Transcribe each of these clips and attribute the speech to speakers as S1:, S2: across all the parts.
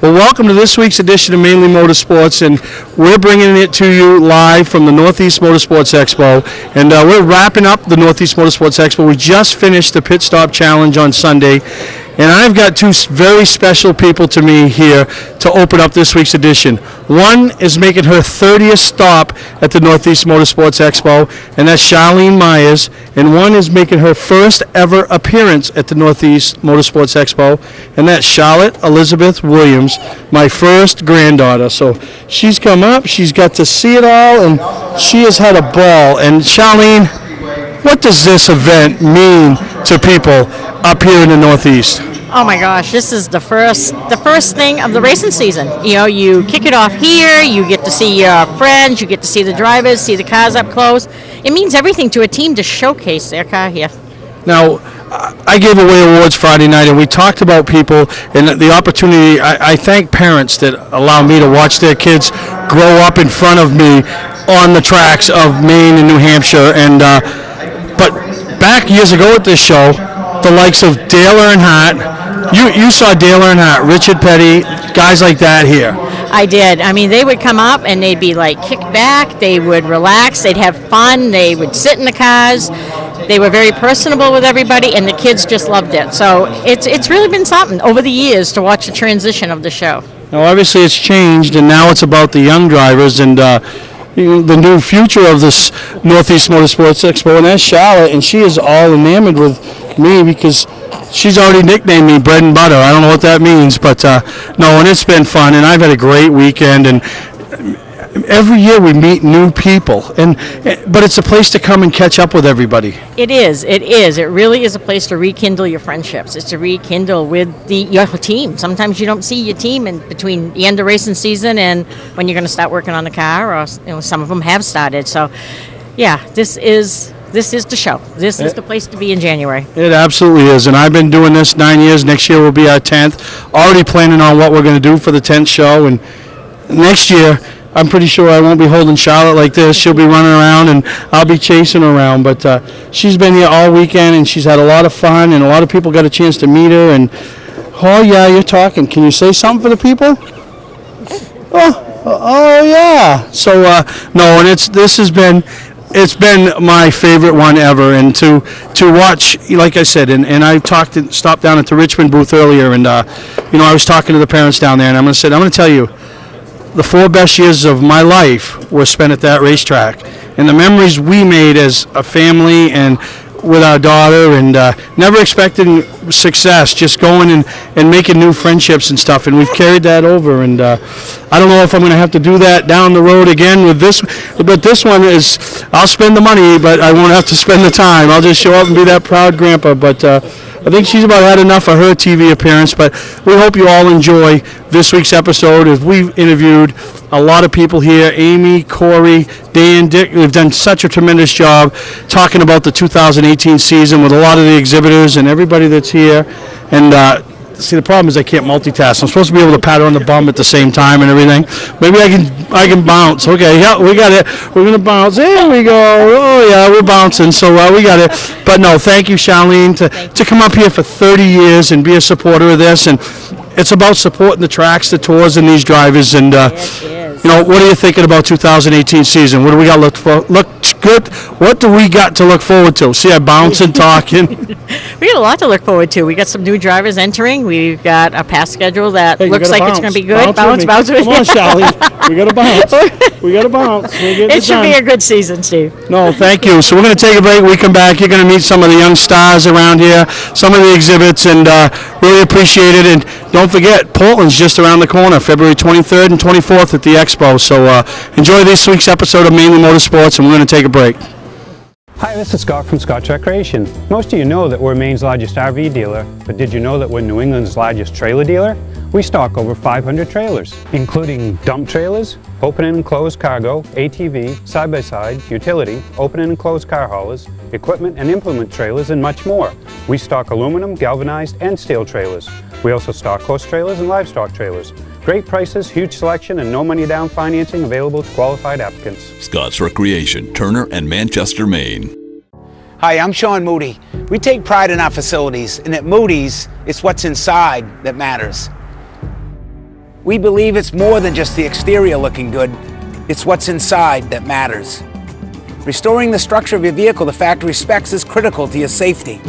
S1: Well, welcome to this week's edition of Mainely Motorsports, and we're bringing it to you live from the Northeast Motorsports Expo, and we're wrapping up the Northeast Motorsports Expo. We just finished the Pit Stop Challenge on Sunday, and I've got two very special people to me here to open up this week's edition. One is making her 30th stop at the Northeast Motorsports Expo, and that's Charlene Myers, and one is making her first ever appearance at the Northeast Motorsports Expo, and that's Charlotte Elizabeth Williams, my first granddaughter. So she's come up, she's got to see it all, and she has had a ball. And Charlene, what does this event mean to people up here in the Northeast?
S2: Oh my gosh, this is the first thing of the racing season. You know, you kick it off here, you get to see your friends, you get to see the drivers, see the cars up close. It means everything to a team to showcase their car here.
S1: Now, I gave away awards Friday night, and we talked about people and the opportunity. I thank parents that allow me to watch their kids grow up in front of me on the tracks of Maine and New Hampshire. And but back years ago at this show, the likes of Dale Earnhardt, you saw Dale Earnhardt, Richard Petty, guys like that here.
S2: I did. I mean, they would come up and they'd be like kicked back, they would relax, they'd have fun, they would sit in the cars. They were very personable with everybody, and the kids just loved it. So it's really been something over the years to watch the transition of the show.
S1: Now, obviously, it's changed, and now it's about the young drivers and the new future of this Northeast Motorsports Expo. And that's Charlotte, and she is all enamored with me because she's already nicknamed me Bread and Butter. I don't know what that means, but no, and it's been fun, and I've had a great weekend. And every year we meet new people, but it's a place to come and catch up with everybody.
S2: It is. It really is a place to rekindle your friendships. It's to rekindle with your team. Sometimes you don't see your team in between the end of racing season and when you're going to start working on the car, or some of them have started. So, yeah, this is the show. This is the place to be in January.
S1: It absolutely is, and I've been doing this 9 years. Next year will be our 10th. Already planning on what we're going to do for the 10th show, and next year I'm pretty sure I won't be holding Charlotte like this. She'll be running around, and I'll be chasing her around. But she's been here all weekend, and she's had a lot of fun, and a lot of people got a chance to meet her. And, oh, yeah, you're talking. Can you say something for the people? Oh yeah. So, no, and it's been my favorite one ever. And to watch, like I said, and I stopped down at the Richmond booth earlier, and, I was talking to the parents down there, and I'm going to tell you, the 4 best years of my life were spent at that racetrack, and the memories we made as a family and with our daughter, and never expecting success, just going and making new friendships and stuff, and we've carried that over. And I don't know if I'm going to have to do that down the road again with this, but this one is, I'll spend the money, but I won't have to spend the time. I'll just show up and be that proud grandpa. But I think she's about had enough of her TV appearance, but we hope you all enjoy this week's episode as we've interviewed a lot of people here. Amy, Corey, Dan, Dick, they've done such a tremendous job talking about the 2018 season with a lot of the exhibitors and everybody that's here. And see, the problem is I can't multitask. I'm supposed to be able to pat her on the bum at the same time and everything. Maybe I can bounce. Okay, yeah, we got it. We're going to bounce. There we go. Oh, yeah, we're bouncing. So we got it. But no, thank you, Charlene, to come up here for 30 years and be a supporter of this. And it's about supporting the tracks, the tours, and these drivers. And, what are you thinking about 2018 season? What do we got good? What do we got to look forward to? See, I bounce and talking.
S2: We got a lot to look forward to. We got some new drivers entering. We've got a pass schedule that looks like it's going to be good. Bounce with me.
S1: Come on, Charlie. We got to bounce. We got to bounce.
S2: It should be a good season, Steve.
S1: No, thank you. So we're going to take a break. We come back. You're going to meet some of the young stars around here, some of the exhibits, and really appreciate it. And don't forget, Portland's just around the corner, February 23rd and 24th at the Expo. So enjoy this week's episode of Mainly Motorsports, and we're going to take a break.
S3: Hi, this is Scott from Scott's Recreation. Most of you know that we're Maine's largest RV dealer, but did you know that we're New England's largest trailer dealer? We stock over 500 trailers, including dump trailers, open and enclosed cargo, ATV, side-by-side, utility, open and enclosed car haulers, equipment and implement trailers, and much more. We stock aluminum, galvanized, and steel trailers. We also stock horse trailers and livestock trailers. Great prices, huge selection, and no money down financing available to qualified applicants.
S4: Scott's Recreation, Turner and Manchester, Maine.
S5: Hi, I'm Sean Moody. We take pride in our facilities, and at Moody's, it's what's inside that matters. We believe it's more than just the exterior looking good, it's what's inside that matters. Restoring the structure of your vehicle to factory specs is critical to your safety.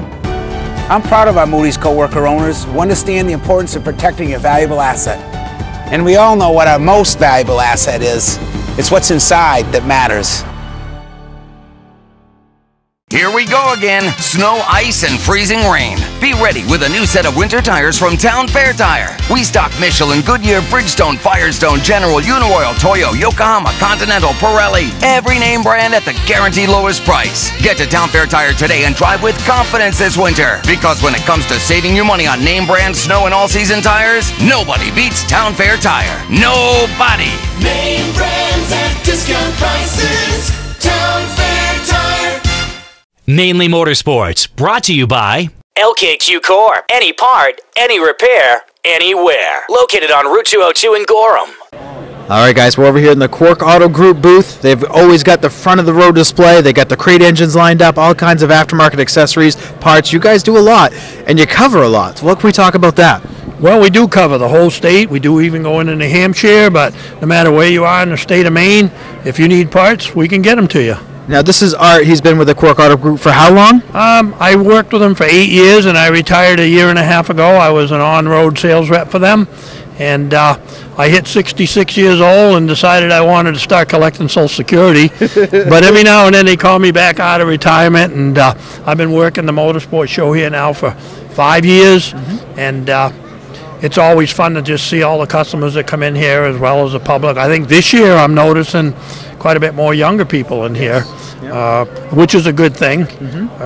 S5: I'm proud of our Moody's coworker owners who understand the importance of protecting your valuable asset. And we all know what our most valuable asset is. It's what's inside that matters.
S6: Here we go again. Snow, ice, and freezing rain. Be ready with a new set of winter tires from Town Fair Tire. We stock Michelin, Goodyear, Bridgestone, Firestone, General, Uniroyal, Toyo, Yokohama, Continental, Pirelli. Every name brand at the guaranteed lowest price. Get to Town Fair Tire today and drive with confidence this winter. Because when it comes to saving you money on name brand snow and all-season tires, nobody beats Town Fair Tire. Nobody.
S7: Name brands at discount prices. Town Fair Tire.
S8: Mainly Motorsports, brought to you by
S9: LKQ Core. Any part, any repair, anywhere. Located on Route 202 in Gorham.
S10: All right, guys, we're over here in the Quark Auto Group booth. They've always got the front of the road display. They got the crate engines lined up, all kinds of aftermarket accessories, parts. You guys do a lot, and you cover a lot. So what can we talk about that?
S11: Well, we do cover the whole state. We do even go into New Hampshire, but no matter where you are in the state of Maine, if you need parts, we can get them to you.
S10: Now, this is Art. He's been with the Quark Auto Group for how long?
S11: I worked with them for 8 years, and I retired a year and a half ago. I was an on-road sales rep for them, and I hit 66 years old and decided I wanted to start collecting Social Security. But every now and then they call me back out of retirement, and I've been working the Motorsports show here now for 5 years, and it's always fun to just see all the customers that come in here as well as the public. I think this year I'm noticing quite a bit more younger people in here, which is a good thing.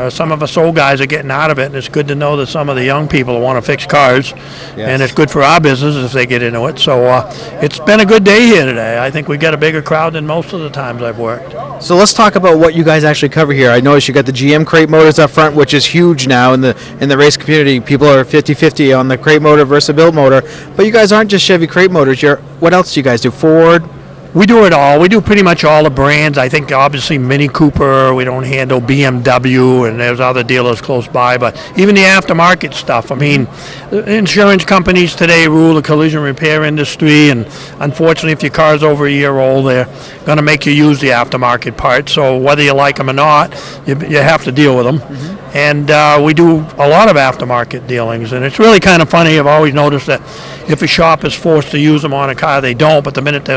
S11: Some of us old guys are getting out of it, and it's good to know that some of the young people want to fix cars, and it's good for our business if they get into it. So it's been a good day here today. I think we got a bigger crowd than most of the times I've worked.
S10: So let's talk about what you guys actually cover here. I noticed you got the GM crate motors up front, which is huge now in the race community. People are 50-50 on the crate motor versus built motor, but you guys aren't just Chevy crate motors. What else do you guys do? Ford?
S11: We do it all. We do pretty much all the brands. I think obviously Mini Cooper, we don't handle BMW, and there's other dealers close by, but even the aftermarket stuff. I mean, insurance companies today rule the collision repair industry, and unfortunately if your car's over a year old, they're going to make you use the aftermarket parts. So whether you like them or not, you have to deal with them. And we do a lot of aftermarket dealings, and it's really kind of funny. I've always noticed that if a shop is forced to use them on a car, they don't, but the minute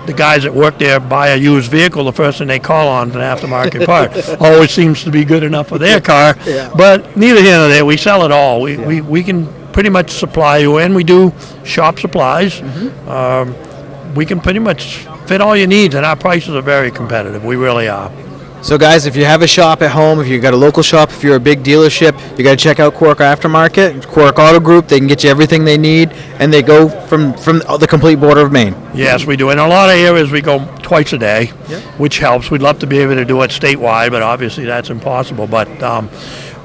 S11: the guys that work there buy a used vehicle, the first thing they call on is an aftermarket part. Always seems to be good enough for their car. But neither here nor there, we sell it all. We can pretty much supply you in. We do shop supplies. We can pretty much fit all your needs, and our prices are very competitive. We really are.
S10: So guys, if you have a shop at home, if you've got a local shop, if you're a big dealership, you got to check out Quark Aftermarket, Quark Auto Group. They can get you everything they need, and they go from the complete border of Maine.
S11: Yes, we do. In a lot of areas, we go twice a day, which helps. We'd love to be able to do it statewide, but obviously that's impossible. But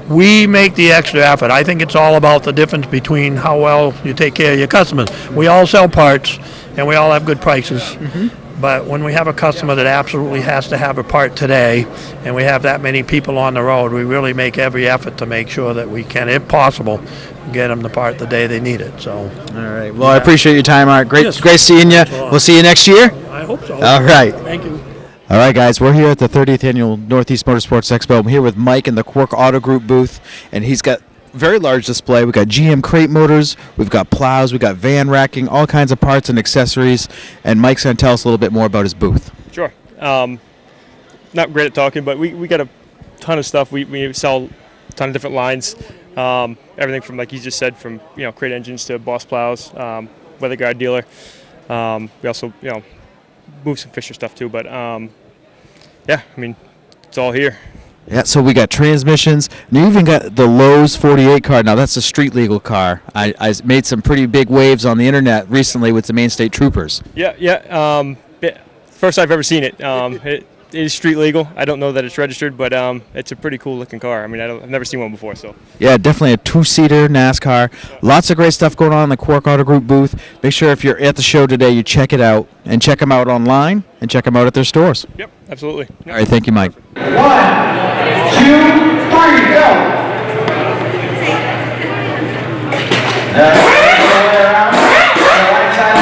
S11: we make the extra effort. I think it's all about the difference between how well you take care of your customers. We all sell parts, and we all have good prices. But when we have a customer that absolutely has to have a part today, and we have that many people on the road, we really make every effort to make sure that we can, if possible, get them the part the day they need it. So.
S10: All right. Well, I appreciate your time, Art. Great seeing you. We'll see you next year.
S11: I hope so.
S10: All right.
S11: Thank you.
S10: All right, guys, we're here at the 30th Annual Northeast Motorsports Expo. I'm here with Mike in the Quark Auto Group booth, and he's got very large display. We've got GM crate motors, we've got plows, we've got van racking, all kinds of parts and accessories, and Mike's going to tell us a little bit more about his booth.
S12: Sure. Not great at talking, but we got a ton of stuff. We sell a ton of different lines, everything from, like you just said, from crate engines to boss plows, weather guard dealer. We also move some Fisher stuff too, but yeah, I mean, it's all here.
S10: Yeah, so we got transmissions, and you even got the Lowe's 48 car. Now, that's a street legal car. I made some pretty big waves on the internet recently with the Maine State Troopers.
S12: Yeah. First I've ever seen it. It is street legal. I don't know that it's registered, but it's a pretty cool looking car. I mean, I've never seen one before. So.
S10: Yeah, definitely a two-seater NASCAR. Lots of great stuff going on in the Quark Auto Group booth. Make sure if you're at the show today, you check it out, and check them out online, and check them out at their stores.
S12: Yep, absolutely. Yep.
S10: All right, thank you, Mike.
S7: 1, 2, 3, go! Right side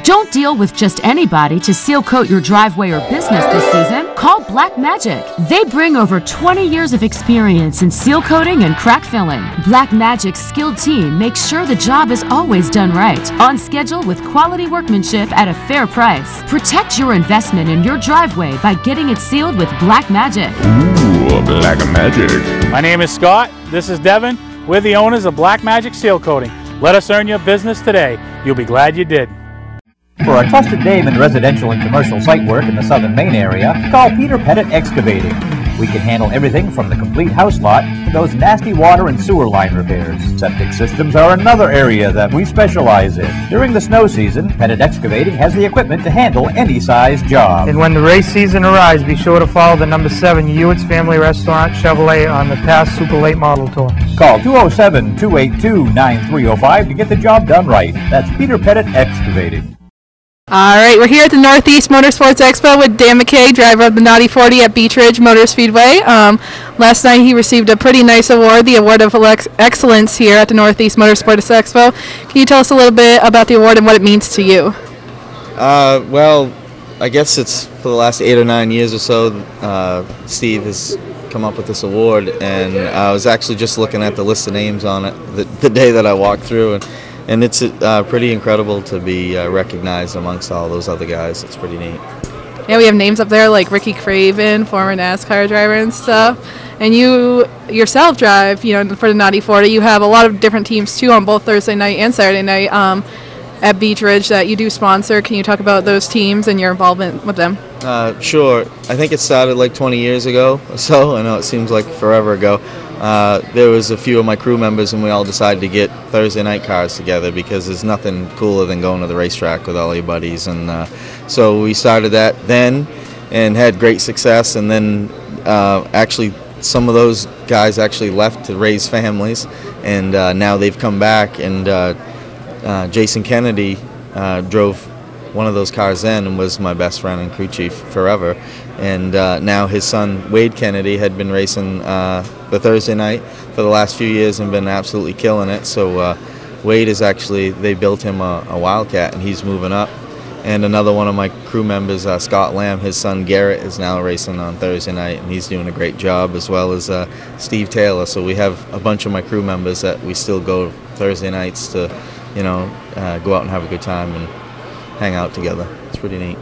S13: Don't deal with just anybody to seal coat your driveway or business this season. Call Black Magic. They bring over 20 years of experience in seal coating and crack filling. Black Magic's skilled team makes sure the job is always done right, on schedule with quality workmanship at a fair price. Protect your investment in your driveway by getting it sealed with Black Magic.
S14: Ooh, Black Magic.
S15: My name is Scott. This is Devin. We're the owners of Black Magic Seal Coating. Let us earn your business today. You'll be glad you did.
S16: For a trusted name in residential and commercial site work in the southern Maine area, call Peter Pettit Excavating. We can handle everything from the complete house lot to those nasty water and sewer line repairs. Septic systems are another area that we specialize in. During the snow season, Pettit Excavating has the equipment to handle any size job.
S17: And when the race season arrives, be sure to follow the number 7 Hewitt's Family Restaurant Chevrolet on the past Super Late Model Tour.
S16: Call 207-282-9305 to get the job done right. That's Peter Pettit Excavating.
S18: All right, we're here at the Northeast Motorsports Expo with Dan McKay, driver of the Naughty 40 at Beach Ridge Motor Speedway. Last night he received a pretty nice award, the Award of Excellence here at the Northeast Motorsports Expo. Can you tell us a little bit about the award and what it means to you?
S19: Well, I guess it's for the last 8 or 9 years or so, Steve has come up with this award, and I was actually just looking at the list of names on it the day that I walked through, and it's pretty incredible to be recognized amongst all those other guys. It's pretty neat.
S18: Yeah, we have names up there like Ricky Craven, former NASCAR driver and stuff. And you yourself drive, for the Naughty 40. You have a lot of different teams too on both Thursday night and Saturday night at Beach Ridge that you do sponsor. Can you talk about those teams and your involvement with them?
S19: Sure. I think it started like 20 years ago or so. I know it seems like forever ago. There was a few of my crew members, and we all decided to get Thursday night cars together because there's nothing cooler than going to the racetrack with all your buddies. And so we started that then and had great success. And then actually some of those guys actually left to raise families, and now they've come back. And Jason Kennedy drove one of those cars then and was my best friend and crew chief forever. And now his son Wade Kennedy had been racing the Thursday night for the last few years and been absolutely killing it. So Wade is actually, they built him a Wildcat, and he's moving up. And another one of my crew members, Scott Lamb, his son Garrett, is now racing on Thursday night, and he's doing a great job, as well as Steve Taylor. So we have a bunch of my crew members that we still go Thursday nights to, go out and have a good time and hang out together. It's pretty neat.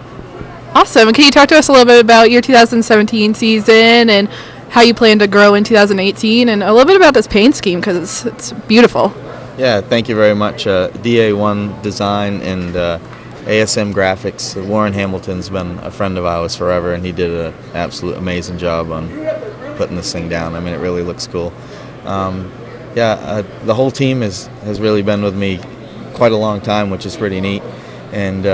S18: Awesome. And can you talk to us a little bit about your 2017 season and how you plan to grow in 2018, and a little bit about this paint scheme, because it's beautiful.
S19: Yeah, thank you very much. DA1 Design and ASM Graphics. Warren Hamilton's been a friend of ours forever, and he did an absolute amazing job on putting this thing down. I mean, it really looks cool. The whole team has really been with me quite a long time, which is pretty neat, and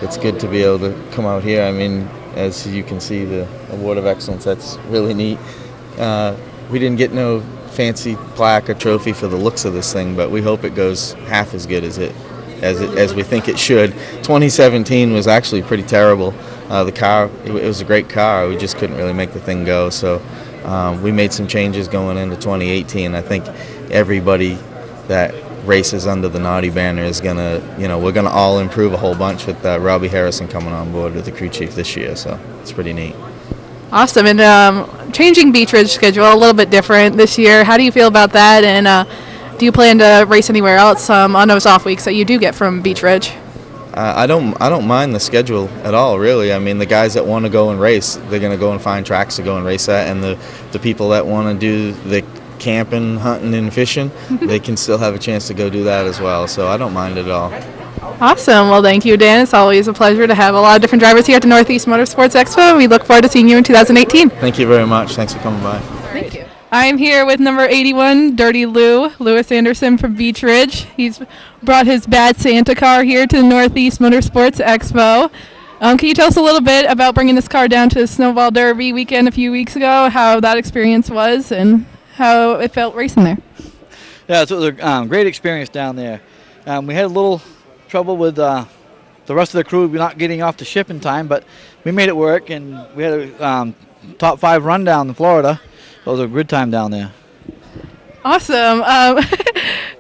S19: it's good to be able to come out here. I mean, as you can see, the Award of Excellence, that's really neat. We didn't get no fancy plaque or trophy for the looks of this thing, but we hope it goes half as good as we think it should. 2017 was actually pretty terrible. The car, it was a great car, we just couldn't really make the thing go, so we made some changes going into 2018. I think everybody that races under the Naughty banner is gonna, we're gonna all improve a whole bunch with Robbie Harrison coming on board with the crew chief this year, so it's pretty neat.
S18: Awesome. And changing Beech Ridge schedule a little bit different this year. How do you feel about that? And do you plan to race anywhere else on those off weeks that you do get from Beech Ridge?
S19: I don't mind the schedule at all, really. I mean, the guys that want to go and race, they're going to go and find tracks to go and race at, and the people that want to do the camping, hunting, and fishing, they can still have a chance to go do that as well. So I don't mind it at all.
S18: Awesome. Well, thank you, Dan. It's always a pleasure to have a lot of different drivers here at the Northeast Motorsports Expo. We look forward to seeing you in 2018.
S19: Thank you very much. Thanks for coming by.
S18: Thank you. I'm here with number 81, Dirty Lewis Anderson from Beech Ridge. He's brought his Bad Santa car here to the Northeast Motorsports Expo. Can you tell us a little bit about bringing this car down to the Snowball Derby weekend a few weeks ago, how that experience was, and how it felt racing there?
S20: Yeah, it was a great experience down there. We had a little trouble with the rest of the crew not getting off the ship in time, but we made it work, and we had a top 5 rundown in Florida. It was a good time down there.
S18: Awesome.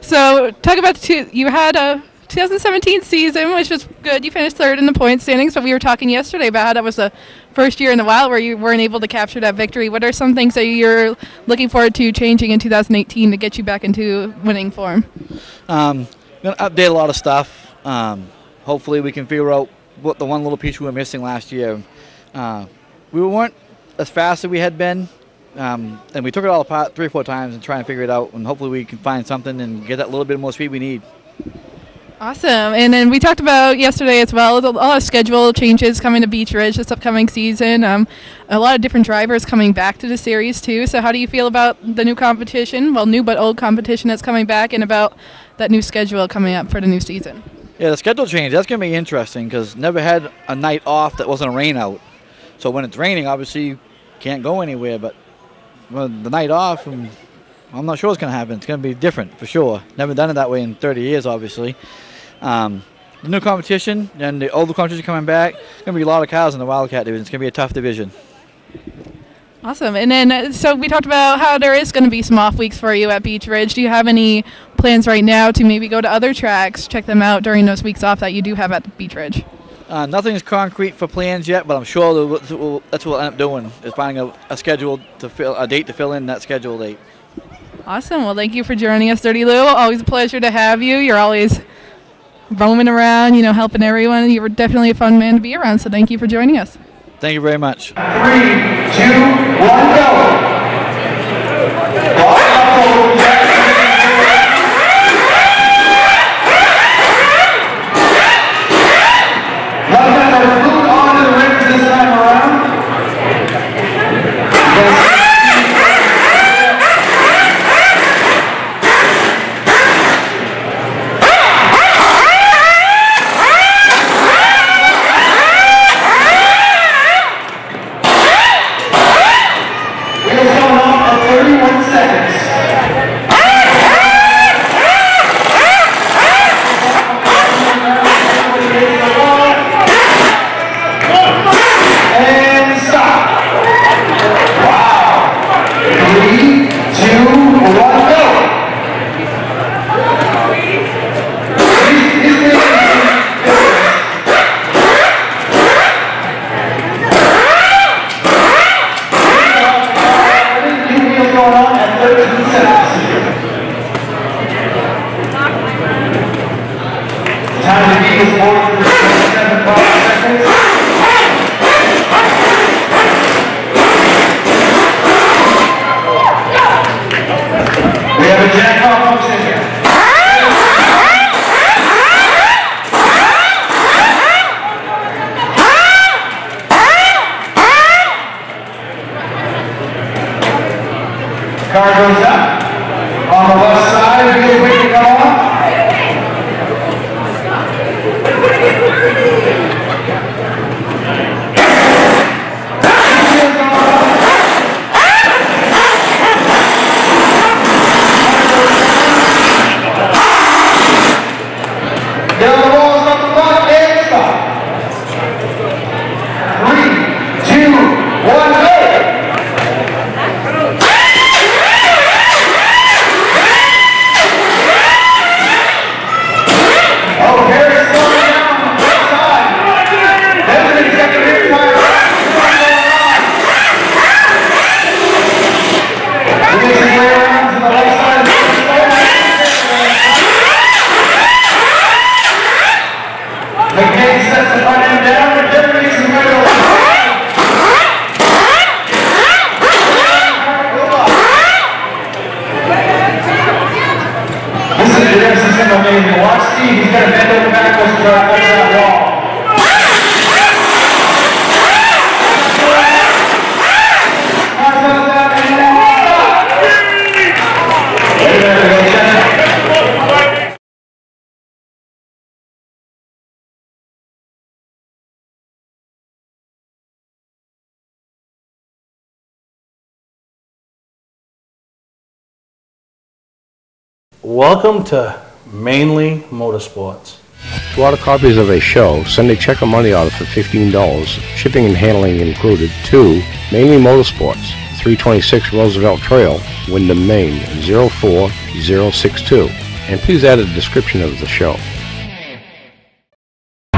S18: So talk about you had a 2017 season, which was good. You finished 3rd in the point standings, but we were talking yesterday about how that was the first year in a while where you weren't able to capture that victory. What are some things that you're looking forward to changing in 2018 to get you back into winning form?
S20: Going to update a lot of stuff. Hopefully we can figure out what the one little piece we were missing last year. We weren't as fast as we had been. And we took it all apart 3 or 4 times and try and figure it out, and hopefully we can find something and get that little bit more speed we need.
S18: Awesome. And then we talked about yesterday as well, a lot of schedule changes coming to Beech Ridge this upcoming season. A lot of different drivers coming back to the series too. So how do you feel about the new competition, well, new but old competition that's coming back, and about that new schedule coming up for the new season?
S20: Yeah, the schedule change, that's going to be interesting because never had a night off that wasn't a rain out. So when it's raining, obviously you can't go anywhere, but the night off, I'm not sure what's going to happen. It's going to be different for sure. Never done it that way in 30 years, obviously. The new competition and the older competition coming back, there's going to be a lot of cars in the Wildcat division. It's going to be a tough division.
S18: Awesome. And then, so we talked about how there is going to be some off weeks for you at Beech Ridge. Do you have any plans right now to maybe go to other tracks, check them out during those weeks off that you do have at Beech Ridge?
S20: Nothing's concrete for plans yet, but I'm sure that's what we'll end up doing, is finding a schedule to fill, a date to fill in that schedule date.
S18: Awesome. Well, thank you for joining us, Dirty Lou. Always a pleasure to have you. You're always roaming around, helping everyone. You were definitely a fun man to be around, so thank you for joining us.
S20: Thank you very much.
S7: 3, 2, 1, go! Car goes up. On the left side, wheels wait to come off. Yellow balls up the front and stop. 3, 2, 1, go! Oh, Harris slowing down on the left side.
S21: amazing. Watch Steve, he's got to bend over backwards to try to touch that wall.
S22: Welcome to Mainely Motorsports.
S23: To order copies of a show, send a check or money order for $15, shipping and handling included, to Mainely Motorsports, 326 Roosevelt Trail, Windham, Maine, 04062. And please add a description of the show.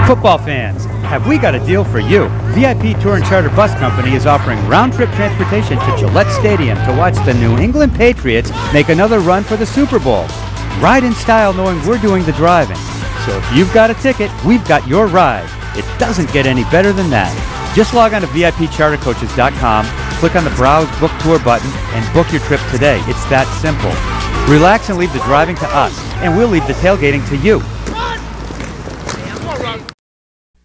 S24: Football fans, have we got a deal for you? VIP Tour and Charter Bus Company is offering round-trip transportation to Gillette Stadium to watch the New England Patriots make another run for the Super Bowl. Ride in style knowing we're doing the driving. So if you've got a ticket, we've got your ride. It doesn't get any better than that. Just log on to VIPChartercoaches.com, click on the Browse Book Tour button, and book your trip today. It's that simple. Relax and leave the driving to us, and we'll leave the tailgating to you.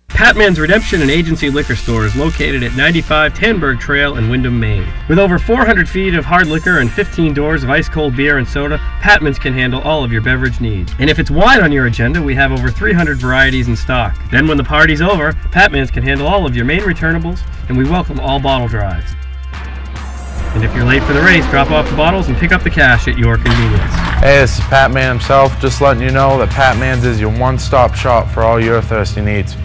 S25: Patman's Redemption and Agency Liquor Store is located at 95 Tanberg Trail in Windham, Maine. With over 400 feet of hard liquor and 15 doors of ice-cold beer and soda, Patman's can handle all of your beverage needs. And if it's wine on your agenda, we have over 300 varieties in stock. Then when the party's over, Patman's can handle all of your Maine returnables, and we welcome all bottle drives. And if you're late for the race, drop off the bottles and pick up the cash at your convenience.
S26: Hey, this is Pat Man himself, just letting you know that Pat Man's is your one-stop shop for all your thirsty needs.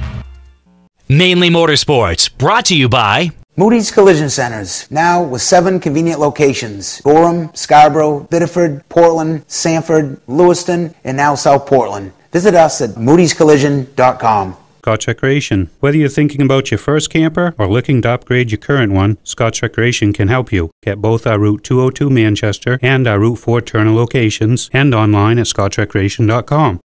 S8: Mainly Motorsports, brought to you by
S5: Moody's Collision Centers, now with 7 convenient locations: Gorham, Scarborough, Biddeford, Portland, Sanford, Lewiston, and now South Portland. Visit us at moodyscollision.com.
S27: Scotch Recreation. Whether you're thinking about your first camper or looking to upgrade your current one, Scotch Recreation can help you. Get both our Route 202 Manchester and our Route 4 Turner locations, and online at scotchrecreation.com.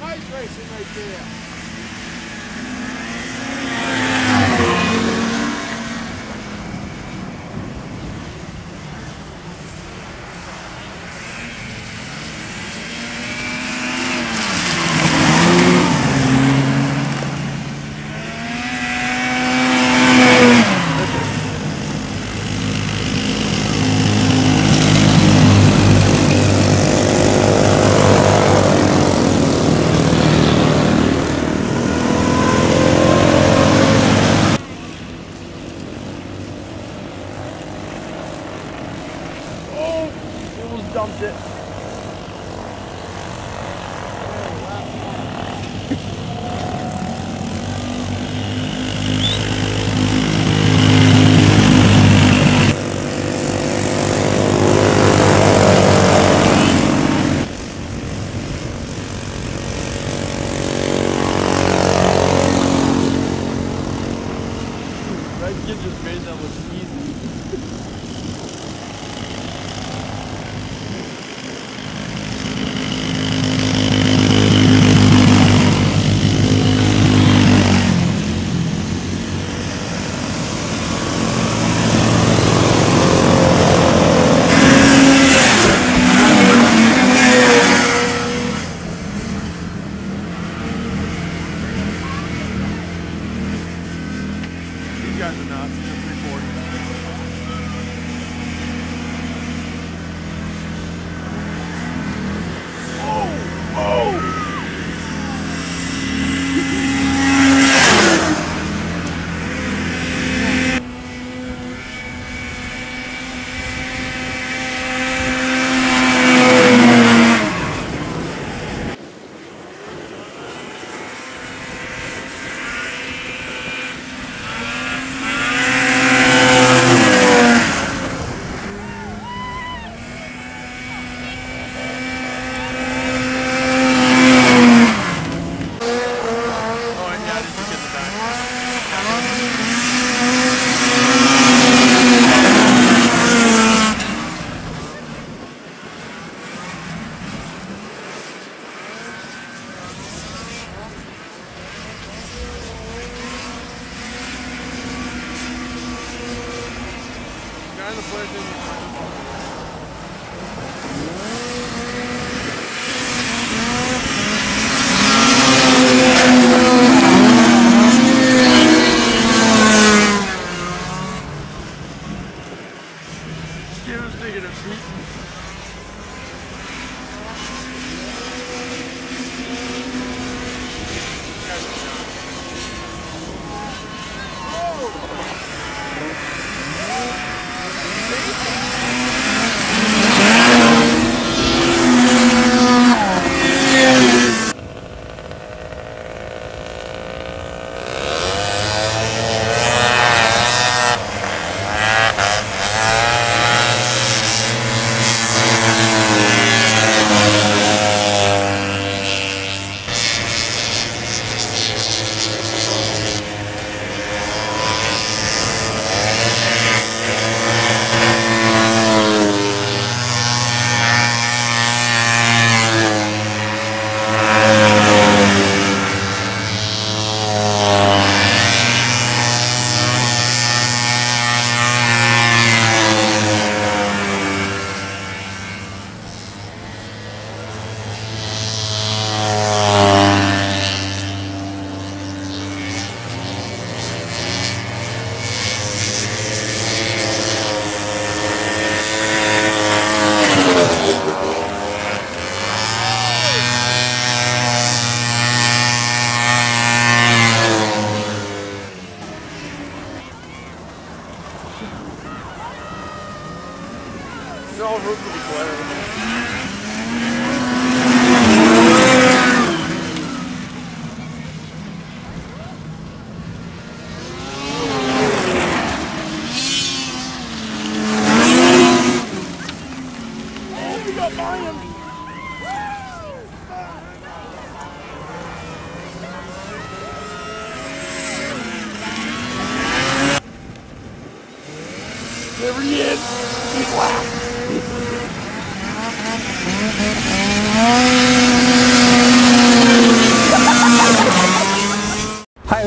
S1: Ice racing right there.
S12: Dumped it. That kid just made that look easy. These guys are nuts. Just 340. No room for the glare. There he is. He's last.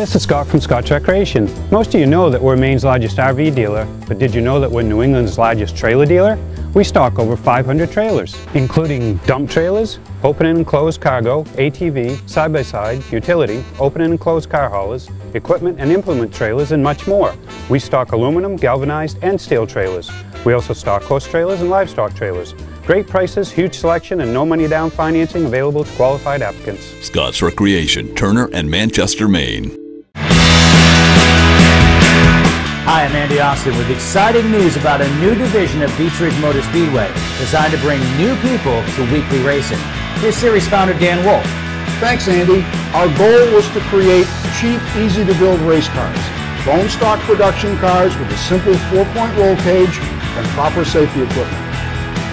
S27: this is Scott from Scott's Recreation. Most of you know that we're Maine's largest RV dealer, but did you know that we're New England's largest trailer dealer? We stock over 500 trailers, including dump trailers, open and enclosed cargo, ATV, side-by-side, utility, open and enclosed car haulers, equipment and implement trailers, and much more. We stock aluminum, galvanized, and steel trailers. We also stock horse trailers and livestock trailers. Great prices, huge selection, and no money down financing available to qualified applicants.
S1: Scott's Recreation, Turner and Manchester, Maine.
S16: Hi, I'm Andy Austin with exciting news about a new division of Beach Ridge Motor Speedway designed to bring new people to weekly racing. Here's series founder Dan Wolf.
S2: Thanks, Andy. Our goal was to create cheap, easy-to-build race cars. Bone stock production cars with a simple 4-point roll cage and proper safety equipment.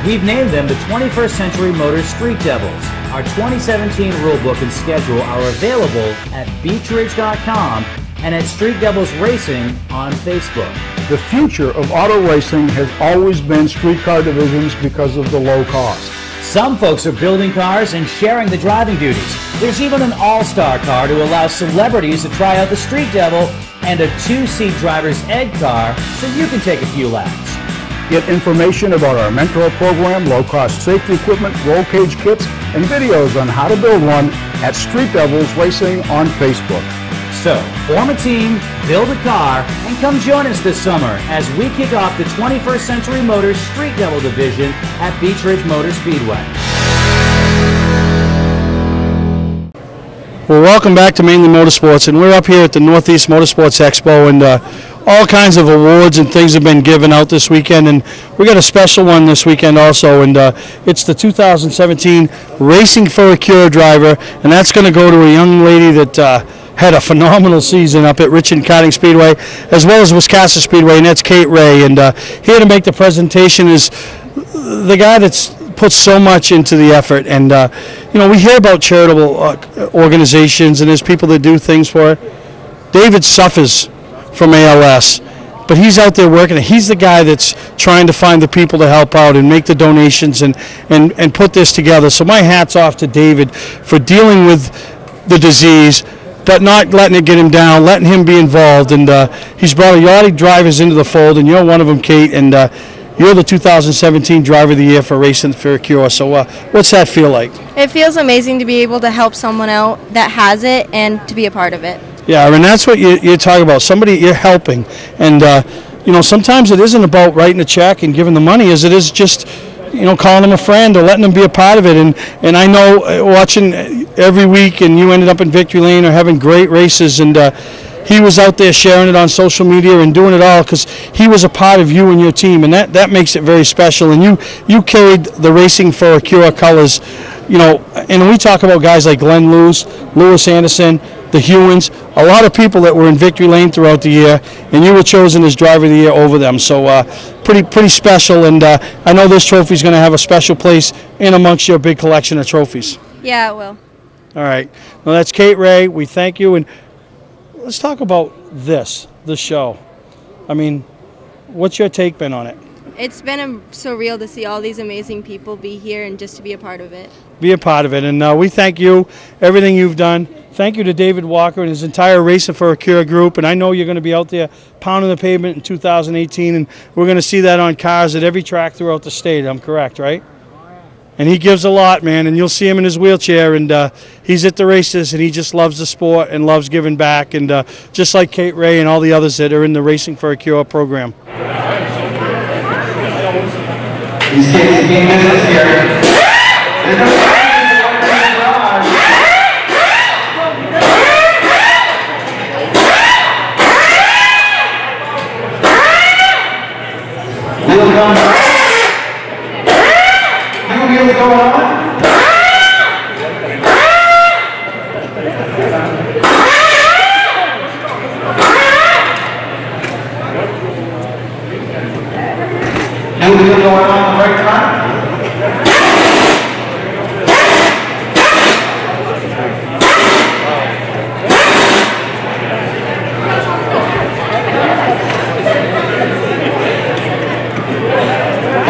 S16: We've named them the 21st Century Motors Street Devils. Our 2017 rulebook and schedule are available at beachridge.com and at Street Devils Racing on Facebook.
S2: The future of auto racing has always been street car divisions because of the low cost.
S16: Some folks are building cars and sharing the driving duties. There's even an all-star car to allow celebrities to try out the Street Devil and a 2-seat driver's ed car so you can take a few laps.
S2: Get information about our mentor program, low-cost safety equipment, roll cage kits, and videos on how to build one at Street Devils Racing on Facebook.
S16: So, form a team, build a car, and come join us this summer as we kick off the 21st Century Motors Street Devil Division at Beach Ridge Motor Speedway.
S22: Well, welcome back to Mainely Motorsports, and we're up here at the Northeast Motorsports Expo, and all kinds of awards and things have been given out this weekend, and we got a special one this weekend also, and it's the 2017 Racing for a Cure driver, and that's going to go to a young lady that had a phenomenal season up at Richmond Karting Speedway as well as Wiscasset Speedway, and that's Kate Ray. And here to make the presentation is the guy that's put so much into the effort. And you know, we hear about charitable organizations and there's people that do things for it. David suffers from ALS, but he's out there working. He's the guy that's trying to find the people to help out and make the donations and put this together. So my hat's off to David for dealing with the disease, but not letting it get him down, letting him be involved. And he's brought a Yachty drivers into the fold, and you're one of them, Kate. And you're the 2017 Driver of the Year for Racing for a Cure. So what's that feel like?
S3: It feels amazing to be able to help someone out that has it and to be a part of it.
S22: Yeah, and that's what you're talking about. Somebody you're helping. And, you know, sometimes it isn't about writing a check and giving the money as it is just, you know, calling them a friend or letting them be a part of it. And I know watching every week, and you ended up in Victory Lane or having great races, and he was out there sharing it on social media and doing it all because he was a part of you and your team, and that makes it very special. And you carried the Racing for a Cure colors, you know, and we talk about guys like Glenn Lewis Anderson, the Hewins, a lot of people that were in Victory Lane throughout the year, and you were chosen as Driver of the Year over them. So pretty special, and I know this trophy is going to have a special place in amongst your big collection of trophies.
S3: Yeah, it will.
S22: All right. Well, that's Kate Ray. We thank you, and let's talk about the show. I mean, what's your take been on it?
S3: It's been surreal to see all these amazing people be here and just to be a part of it.
S22: Be a part of it, and we thank you, everything you've done. Thank you to David Walker and his entire Racing for a Cure group, and I know you're going to be out there pounding the pavement in 2018, and we're going to see that on cars at every track throughout the state. I'm correct, right? And he gives a lot, man, and you'll see him in his wheelchair, and he's at the races, and he just loves the sport and loves giving back, and just like Kate Ray and all the others that are in the Racing for a Cure program.
S21: These kids being business here.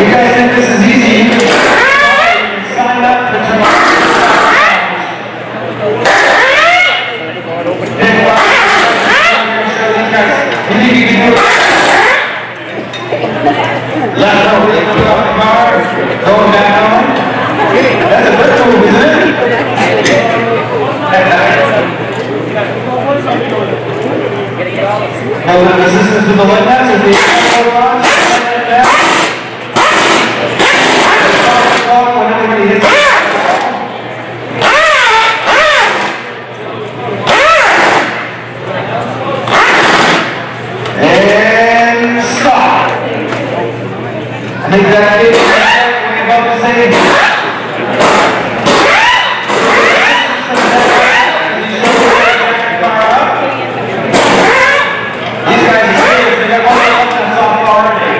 S21: You guys think this is easy? Sign up. back on. That's a virtual move, isn't it? Hold on, resistance with the light mask as the air on. When everybody hits it. And stop. I think that's it. We're about to say. These guys are serious. They got one up and soft already.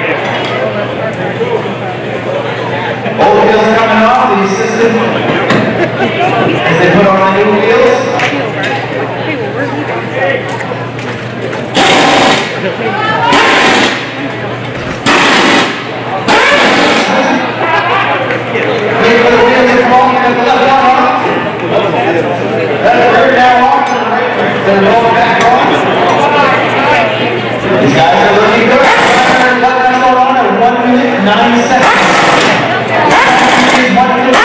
S21: Old wheels coming off. The assistant as they put on the new wheels. These guys are looking good. That's going on at 1 minute 9 seconds. 1 minute.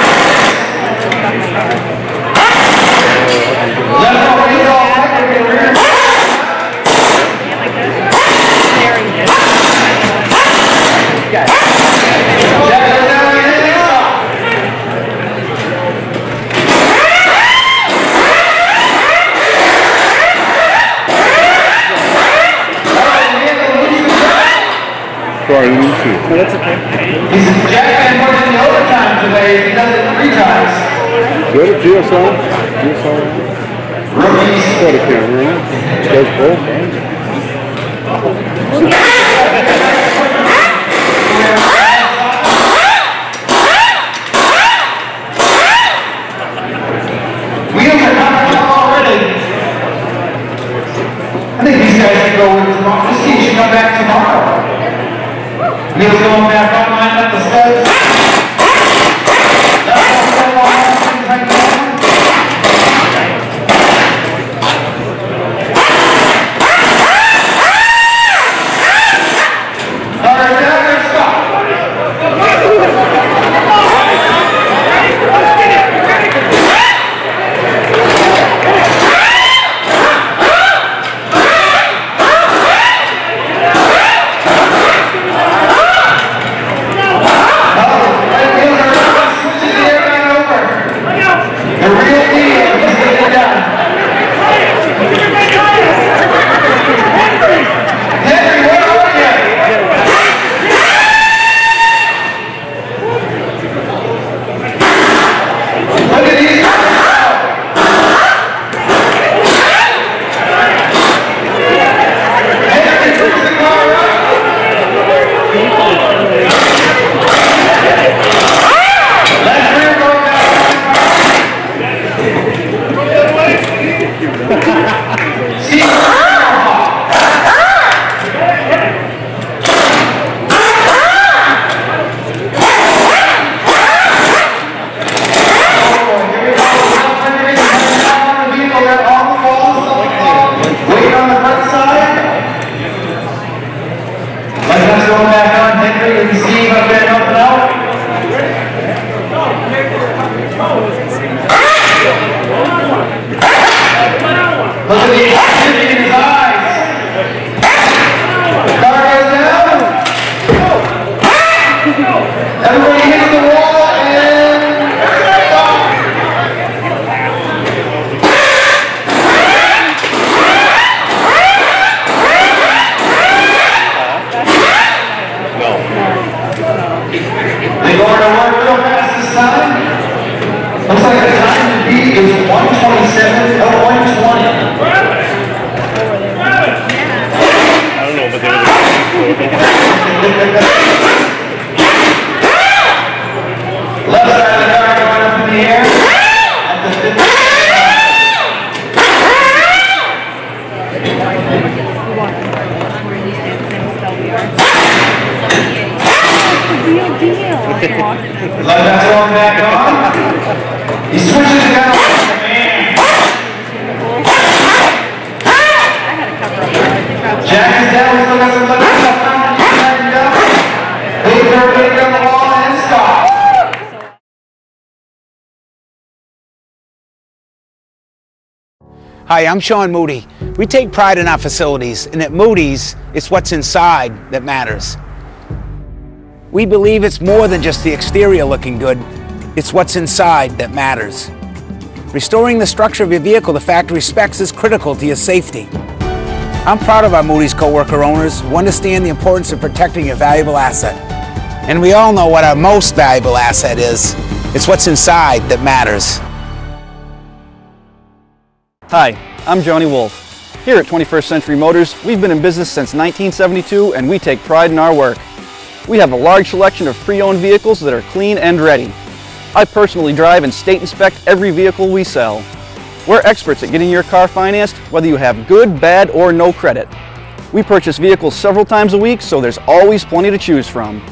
S21: Left over is all right.
S22: Sorry, Lucy.
S21: He's Jack and more than the overtime today. He does it 3 times.
S22: Good at GSL. GSL.
S21: Rookies.
S22: Got a camera in it. Does both, right?
S21: Wheels are coming up already. I think these guys can go with tomorrow. This team should come back tomorrow. Wheels going back on, line up the studs.
S5: Hi, I'm Sean Moody. We take pride in our facilities, and at Moody's, it's what's inside that matters. We believe it's more than just the exterior looking good, it's what's inside that matters. Restoring the structure of your vehicle to factory specs is critical to your safety. I'm proud of our Moody's co-worker owners who understand the importance of protecting your valuable asset. And we all know what our most valuable asset is. It's what's inside that matters.
S4: Hi, I'm Johnny Wolf. Here at 21st Century Motors, we've been in business since 1972 and we take pride in our work. We have a large selection of pre-owned vehicles that are clean and ready. I personally drive and state inspect every vehicle we sell. We're experts at getting your car financed, whether you have good, bad, or no credit. We purchase vehicles several times a week, so there's always plenty to choose from.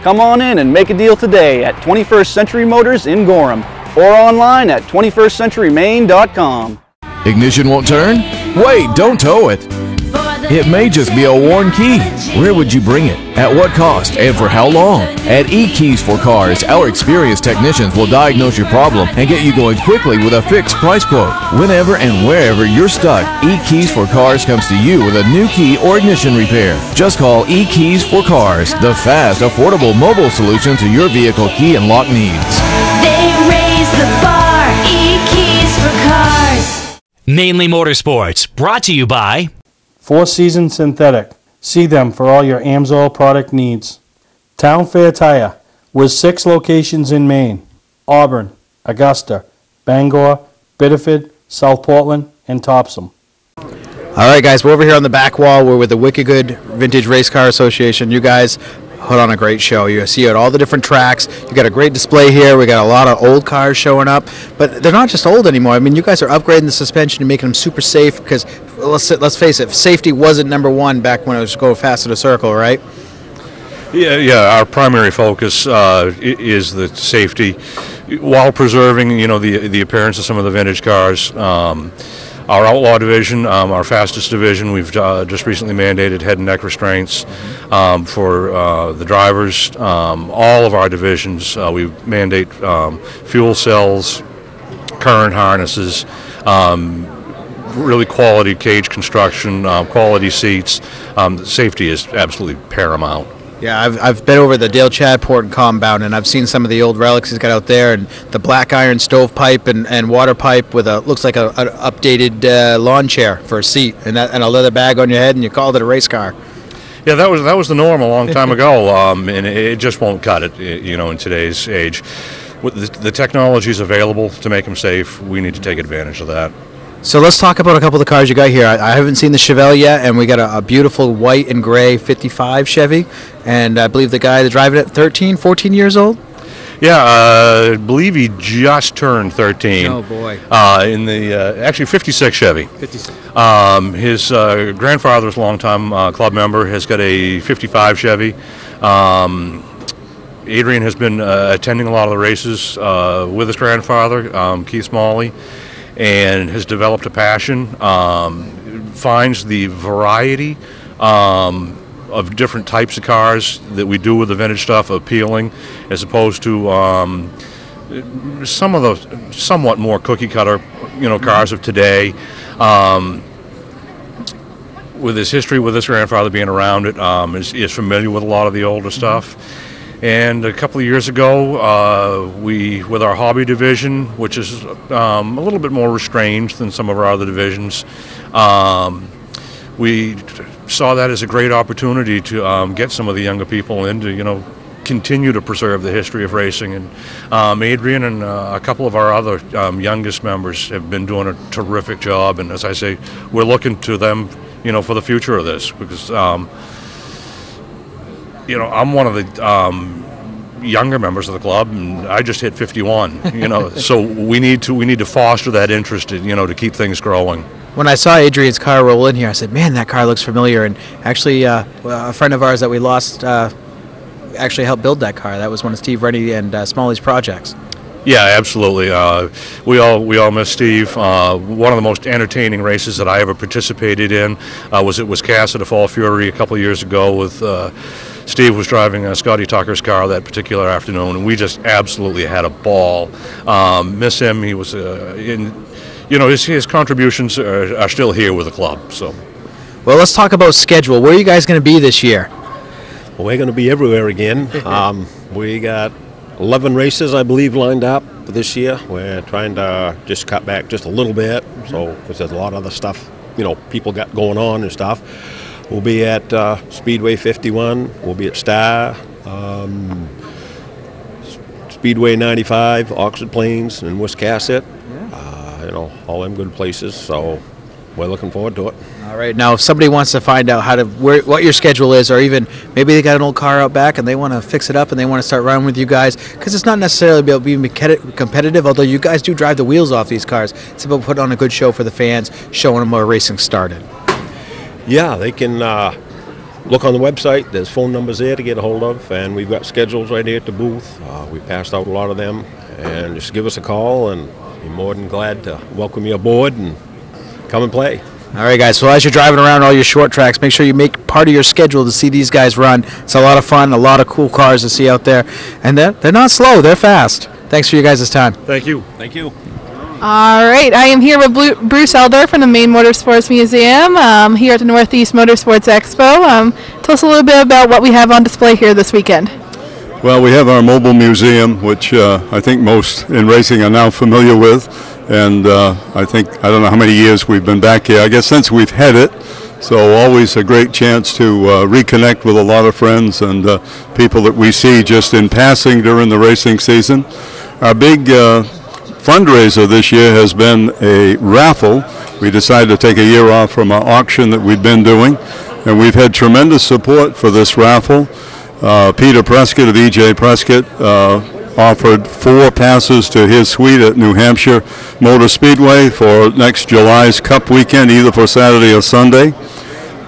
S4: Come on in and make a deal today at 21st Century Motors in Gorham or online at 21stcenturymaine.com.
S6: Ignition won't turn? Wait, don't tow it. It may just be a worn key. Where would you bring it? At what cost? And for how long? At eKeys for Cars, our experienced technicians will diagnose your problem and get you going quickly with a fixed price quote. Whenever and wherever you're stuck, eKeys for Cars comes to you with a new key or ignition repair. Just call eKeys for Cars, the fast, affordable mobile solution to your vehicle key and lock needs.
S7: They raise the bar, eKeys for Cars.
S8: Mainely Motorsports, brought to you by
S22: Four Season Synthetic. See them for all your AMSOIL product needs. Town Fair Tire, with 6 locations in Maine: Auburn, Augusta, Bangor, Biddeford, South Portland, and Topsom.
S9: All right, guys, we're over here on the back wall. We're with the Wicked Good Vintage Race Car Association. You guys put on a great show. You see at all the different tracks. You got a great display here. We got a lot of old cars showing up, but they're not just old anymore. I mean, you guys are upgrading the suspension and making them super safe because, let's face it, safety wasn't number one back when it was go fast in a circle, right?
S10: Yeah. Our primary focus is the safety, while preserving, the appearance of some of the vintage cars. Our Outlaw division, our fastest division, we've just recently mandated head and neck restraints for the drivers. All of our divisions, we mandate fuel cells, current harnesses, really quality cage construction, quality seats. Safety is absolutely paramount.
S9: Yeah, I've been over the Dale Chadport compound, and I've seen some of the old relics he's got out there, and the black iron stovepipe and water pipe with looks like an updated lawn chair for a seat, and a leather bag on your head, and you called it a race car.
S10: Yeah, that was the norm a long time ago, and it just won't cut it, in today's age. With the technologies available to make them safe, we need to take advantage of that.
S9: So let's talk about a couple of the cars you got here. I haven't seen the Chevelle yet, and we got a beautiful white and gray 55 Chevy, and I believe the guy that's driving it 13, 14 years old?
S10: Yeah, I believe he just turned 13.
S9: Oh, boy.
S10: In the, actually 56 Chevy.
S9: 56.
S10: His grandfather's longtime club member has got a 55 Chevy. Adrian has been attending a lot of the races with his grandfather, Keith Smalley, and has developed a passion, finds the variety of different types of cars that we do with the vintage stuff appealing, as opposed to some of the somewhat more cookie cutter, cars of today. With his history with his grandfather being around it, is familiar with a lot of the older stuff. And a couple of years ago, with our hobby division, which is a little bit more restrained than some of our other divisions, we saw that as a great opportunity to get some of the younger people in to, continue to preserve the history of racing. And Adrian and a couple of our other youngest members have been doing a terrific job. And as I say, we're looking to them, for the future of this, because I'm one of the younger members of the club, and I just hit 51. So we need to foster that interest, to keep things growing.
S9: When I saw Adrian's car roll in here, I said, "Man, that car looks familiar." And actually, a friend of ours that we lost actually helped build that car. That was one of Steve Rennie and Smalley's projects.
S10: Yeah, absolutely. We all miss Steve. One of the most entertaining races that I ever participated in was at Wiscasset at Fall Fury a couple of years ago. With Steve was driving Scotty Tucker's car that particular afternoon, and we just absolutely had a ball. Miss him. He was you know, his contributions are still here with the club. So,
S9: Well, let's talk about schedule. Where are you guys going to be this year?
S11: Well, we're going to be everywhere again. We got 11 races, I believe, lined up for this year. We're trying to just cut back just a little bit, so because there's a lot of other stuff, you know, people got going on and stuff. We'll be at Speedway 51. We'll be at Star, Speedway 95, Oxford Plains, and Wiscasset. You know, all them good places. So we're looking forward to it.
S9: All right. Now, if somebody wants to find out what your schedule is, or even maybe they got an old car out back and they want to fix it up and they want to start running with you guys, because it's not necessarily about being competitive, although you guys do drive the wheels off these cars. It's about putting on a good show for the fans, showing them where racing started.
S11: Yeah, they can look on the website. There's phone numbers there to get a hold of, and we've got schedules right here at the booth. We passed out a lot of them, and just give us a call, and we're more than glad to welcome you aboard and come and play.
S9: All right, guys. So as you're driving around all your short tracks, make sure you make part of your schedule to see these guys run. It's a lot of fun, a lot of cool cars to see out there, and they're not slow; they're fast. Thanks for you guys' time.
S10: Thank you.
S11: Thank you.
S13: All right, I am here with Bruce Elder from the Maine Motorsports Museum here at the Northeast Motorsports Expo. Tell us a little bit about what we have on display here this weekend.
S14: Well, we have our mobile museum, which I think most in racing are now familiar with, and I don't know how many years we've been back here. I guess since we've had it, so always a great chance to reconnect with a lot of friends and people that we see just in passing during the racing season. Our big fundraiser this year has been a raffle. We decided to take a year off from our auction that we'd been doing, and we've had tremendous support for this raffle. Peter Prescott of E.J. Prescott offered 4 passes to his suite at New Hampshire Motor Speedway for next July's Cup weekend, either for Saturday or Sunday.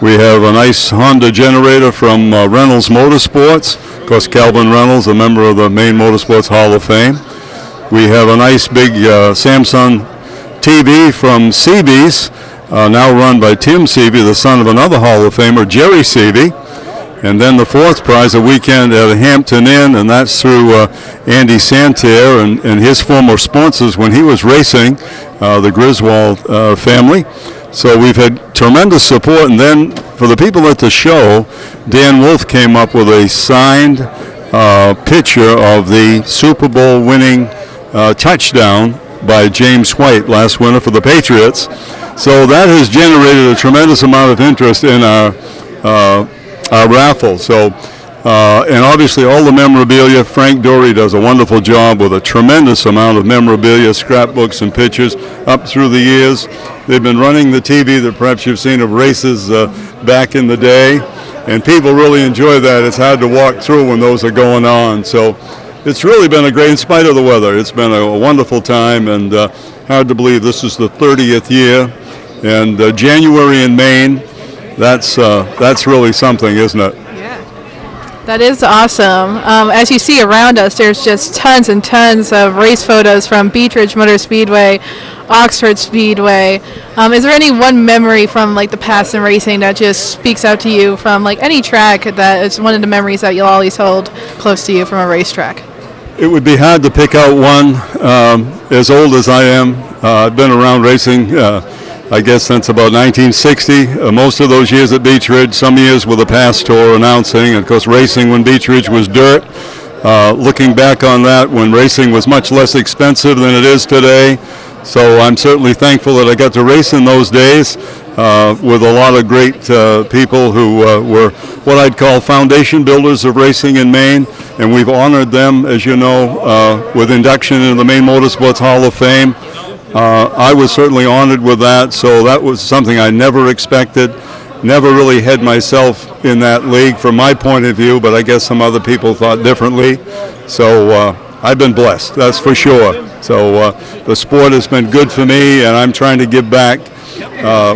S14: We have a nice Honda generator from Reynolds Motorsports. Of course, Calvin Reynolds, a member of the Maine Motorsports Hall of Fame. We have a nice big Samsung TV from Seabees, now run by Tim Seavey, the son of another Hall of Famer, Jerry Seavey. And then the 4th prize, a weekend at Hampton Inn, and that's through Andy Santerre and his former sponsors when he was racing, the Griswold family. So we've had tremendous support. And then for the people at the show, Dan Wolf came up with a signed picture of the Super Bowl winning touchdown by James White last winter for the Patriots. So that has generated a tremendous amount of interest in our raffle. So, and obviously all the memorabilia, Frank Dory does a wonderful job with a tremendous amount of memorabilia, scrapbooks and pictures up through the years. They've been running the TV that perhaps you've seen of races back in the day, and people really enjoy that. It's hard to walk through when those are going on. So it's really been a great, in spite of the weather, it's been a wonderful time, and hard to believe this is the 30th year. And January in Maine, that's really something, isn't it?
S13: That is awesome. As you see around us, there's just tons and tons of race photos from Beech Ridge Motor Speedway, Oxford Speedway. Is there any one memory from like the past in racing that just speaks out to you from like any track that is one of the memories that you'll always hold close to you from a racetrack?
S14: It would be hard to pick out one. As old as I am, I've been around racing I guess since about 1960, most of those years at Beech Ridge, some years with a pass tour announcing, and of course racing when Beech Ridge was dirt. Looking back on that when racing was much less expensive than it is today. So I'm certainly thankful that I got to race in those days with a lot of great people who were what I'd call foundation builders of racing in Maine, and we've honored them, as you know, with induction into the Maine Motorsports Hall of Fame. I was certainly honored with that, so that was something I never expected. Never really had myself in that league from my point of view, but I guess some other people thought differently. So I've been blessed, that's for sure. So the sport has been good for me, and I'm trying to give back.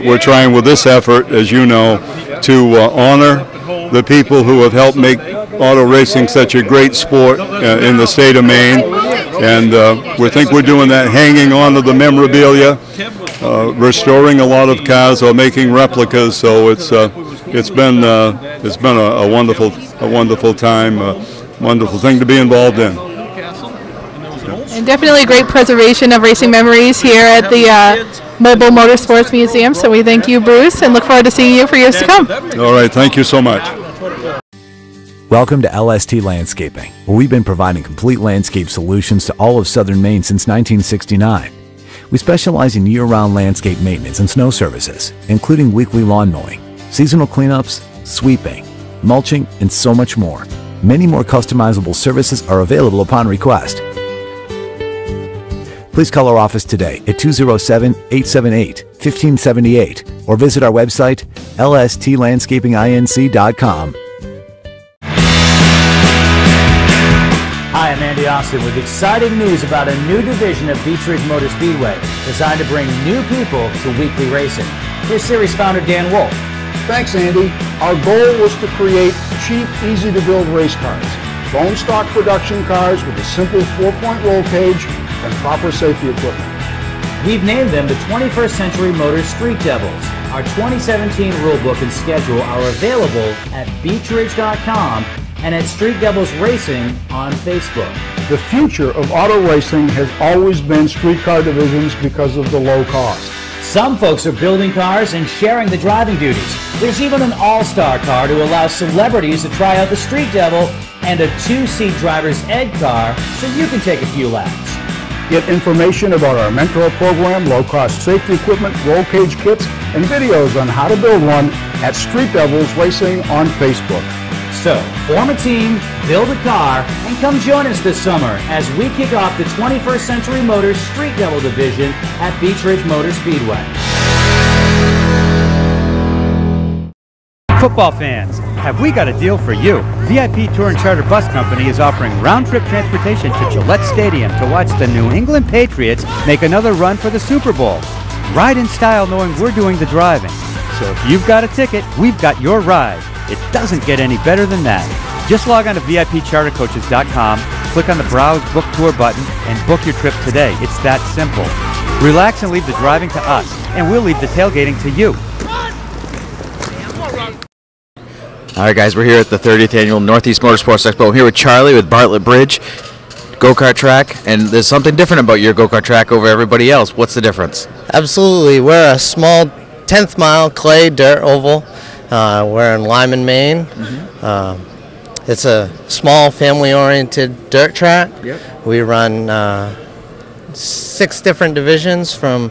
S14: We're trying with this effort, as you know, to honor the people who have helped make auto racing such a great sport in the state of Maine. And we think we're doing that, hanging on to the memorabilia, restoring a lot of cars or making replicas. So it's been a wonderful time, wonderful thing to be involved in.
S13: And definitely great preservation of racing memories here at the Mobile Motorsports Museum. So we thank you, Bruce, and look forward to seeing you for years to come.
S14: All right, thank you so much.
S15: Welcome to LST Landscaping, where we've been providing complete landscape solutions to all of southern Maine since 1969. We specialize in year-round landscape maintenance and snow services, including weekly lawn mowing, seasonal cleanups, sweeping, mulching, and so much more. Many more customizable services are available upon request. Please call our office today at 207-878-1578 or visit our website, lstlandscapinginc.com.
S16: Hi, I'm Andy Austin with exciting news about a new division of Beech Ridge Motor Speedway designed to bring new people to weekly racing. Here's series founder Dan Wolf.
S2: Thanks, Andy. Our goal was to create cheap, easy-to-build race cars, bone stock production cars with a simple 4-point roll cage and proper safety equipment.
S16: We've named them the 21st Century Motors Street Devils. Our 2017 rulebook and schedule are available at beechridge.com and at Street Devils Racing on Facebook.
S2: The future of auto racing has always been street car divisions because of the low cost.
S16: Some folks are building cars and sharing the driving duties. There's even an all-star car to allow celebrities to try out the Street Devil and a 2-seat driver's ed car so you can take a few laps.
S2: Get information about our mentor program, low-cost safety equipment, roll cage kits, and videos on how to build one at Street Devils Racing on Facebook.
S16: So, form a team, build a car, and come join us this summer as we kick off the 21st Century Motors Street Devil Division at Beech Ridge Motor Speedway.
S17: Football fans, have we got a deal for you? VIP Tour and Charter Bus Company is offering round-trip transportation to Gillette Stadium to watch the New England Patriots make another run for the Super Bowl. Ride in style knowing we're doing the driving. So if you've got a ticket, we've got your ride. It doesn't get any better than that. Just log on to VIPChartercoaches.com, click on the Browse Book Tour button, and book your trip today. It's that simple. Relax and leave the driving to us, and we'll leave the tailgating to you.
S9: All right, guys, we're here at the 30th Annual Northeast Motorsports Expo. I'm here with Charlie with Bartlett Bridge go-kart track, and there's something different about your go-kart track over everybody else. What's the difference?
S18: Absolutely. We're a small 10th mile clay dirt oval. We're in Lyman, Maine. It's a small family-oriented dirt track.
S9: Yep.
S18: We run 6 different divisions from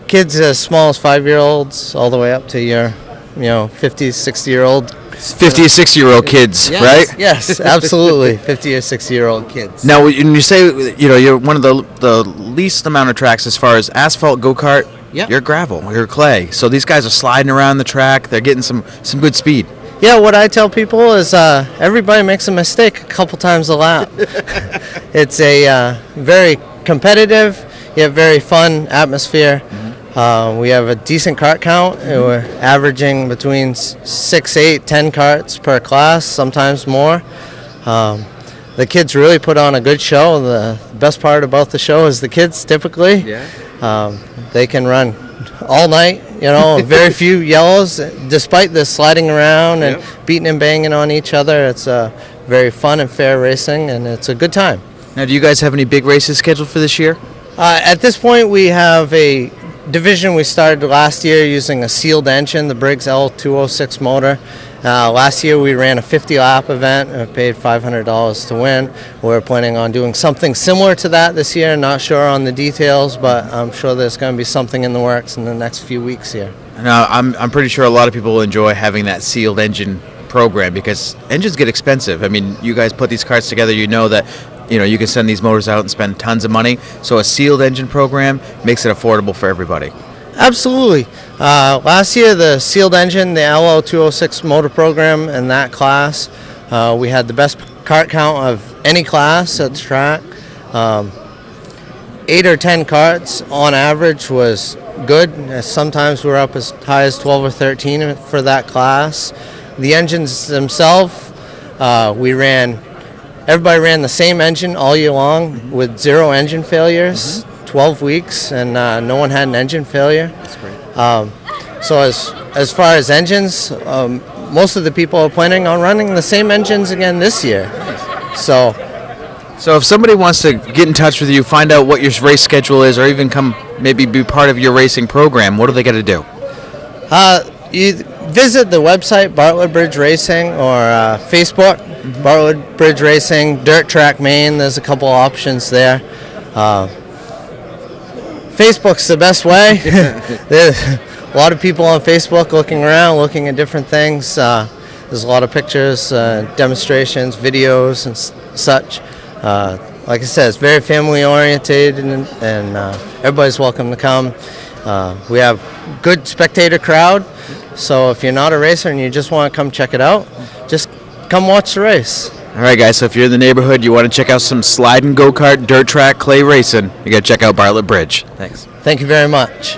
S18: kids as small as 5-year-olds all the way up to your 50, 60-year-old.
S9: 50 or 60-year-old kids,
S18: yes,
S9: right?
S18: Yes, absolutely. 50 or 60-year-old kids.
S9: Now, when you say, you're one of the least amount of tracks as far as asphalt go-kart,
S18: Yep.
S9: You're gravel, you're clay. So these guys are sliding around the track. They're getting some good speed.
S18: Yeah, what I tell people is everybody makes a mistake a couple times a lap. It's a very competitive, yet very fun atmosphere. We have a decent cart count. We're averaging between 6, 8, 10 carts per class, sometimes more. The kids really put on a good show. The best part about the show is the kids typically.
S9: Yeah.
S18: They can run all night, very few yellows. Despite the sliding around and beating and banging on each other, it's very fun and fair racing, and it's a good time.
S9: Now, do you guys have any big races scheduled for this year?
S18: At this point, we have a division we started last year using a sealed engine, the Briggs L206 motor. Last year we ran a 50-lap event and paid $500 to win. We're planning on doing something similar to that this year. Not sure on the details, but I'm sure there's going to be something in the works in the next few weeks here.
S9: Now, I'm pretty sure a lot of people will enjoy having that sealed engine program because engines get expensive. I mean, you guys put these carts together, you know that you can send these motors out and spend tons of money. So a sealed engine program makes it affordable for everybody.
S18: Absolutely. Last year, the sealed engine, the LO206 motor program in that class, we had the best cart count of any class at the track. 8 or 10 carts on average was good. Sometimes we're up as high as 12 or 13 for that class. The engines themselves, everybody ran the same engine all year long with 0 engine failures. 12 weeks, and no one had an engine failure.
S9: That's great.
S18: So as far as engines, most of the people are planning on running the same engines again this year. So
S9: So if somebody wants to get in touch with you, find out what your race schedule is, or even come maybe be part of your racing program, what do they got to do?
S18: You visit the website, Bartlett Bridge Racing, or Facebook, Bartlett Bridge Racing, Dirt Track Maine. There's a couple options there. Facebook's the best way. There's a lot of people on Facebook looking around, looking at different things. There's a lot of pictures, demonstrations, videos, and such. Like I said, it's very family oriented, and everybody's welcome to come. We have good spectator crowd, so if you're not a racer and you just want to come check it out, just come watch the race.
S9: All right, guys, so if you're in the neighborhood, you want to check out some slide and go-kart, dirt track, clay racing, you got to check out Bartlett Bridge. Thanks.
S18: Thank you very much.